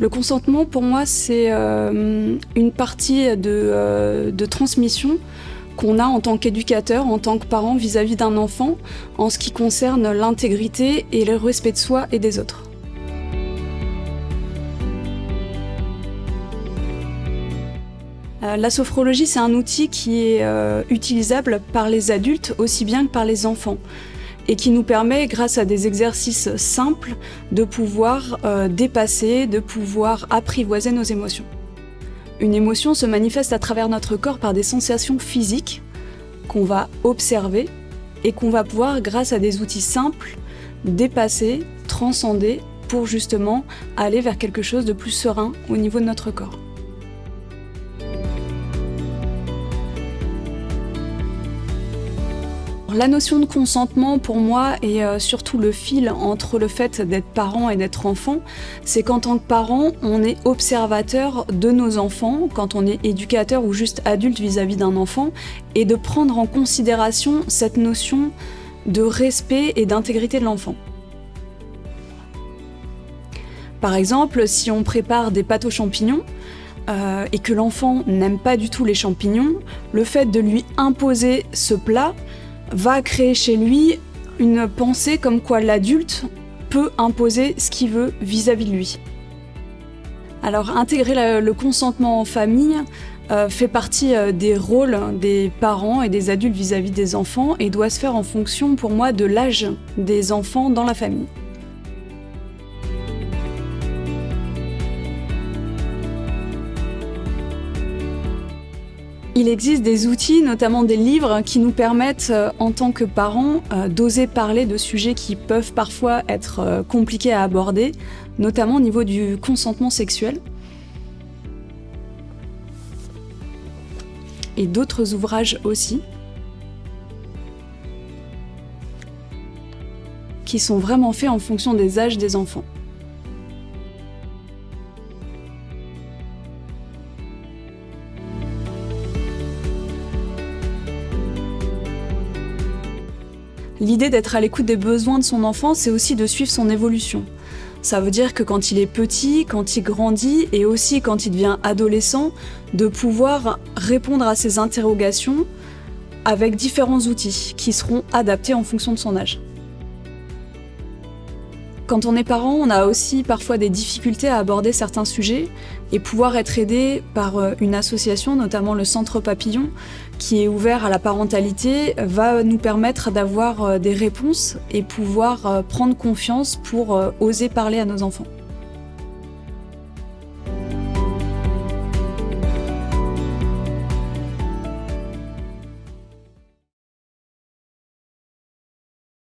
Le consentement, pour moi, c'est une partie de transmission qu'on a en tant qu'éducateur, en tant que parent vis-à-vis d'un enfant, en ce qui concerne l'intégrité et le respect de soi et des autres. La sophrologie, c'est un outil qui est utilisable par les adultes aussi bien que par les enfants et qui nous permet, grâce à des exercices simples, de pouvoir dépasser, de pouvoir apprivoiser nos émotions. Une émotion se manifeste à travers notre corps par des sensations physiques qu'on va observer et qu'on va pouvoir, grâce à des outils simples, dépasser, transcender pour justement aller vers quelque chose de plus serein au niveau de notre corps. La notion de consentement, pour moi, est surtout le fil entre le fait d'être parent et d'être enfant. C'est qu'en tant que parent, on est observateur de nos enfants, quand on est éducateur ou juste adulte vis-à-vis d'un enfant, et de prendre en considération cette notion de respect et d'intégrité de l'enfant. Par exemple, si on prépare des pâtes aux champignons, et que l'enfant n'aime pas du tout les champignons, le fait de lui imposer ce plat va créer chez lui une pensée comme quoi l'adulte peut imposer ce qu'il veut vis-à-vis de lui. Alors intégrer le consentement en famille fait partie des rôles des parents et des adultes vis-à-vis des enfants et doit se faire en fonction, pour moi, de l'âge des enfants dans la famille. Il existe des outils, notamment des livres, qui nous permettent, en tant que parents, d'oser parler de sujets qui peuvent parfois être compliqués à aborder, notamment au niveau du consentement sexuel. Et d'autres ouvrages aussi, qui sont vraiment faits en fonction des âges des enfants. L'idée d'être à l'écoute des besoins de son enfant, c'est aussi de suivre son évolution. Ça veut dire que quand il est petit, quand il grandit et aussi quand il devient adolescent, de pouvoir répondre à ses interrogations avec différents outils qui seront adaptés en fonction de son âge. Quand on est parent, on a aussi parfois des difficultés à aborder certains sujets et pouvoir être aidé par une association, notamment le Centre Papillon, qui est ouvert à la parentalité, va nous permettre d'avoir des réponses et pouvoir prendre confiance pour oser parler à nos enfants.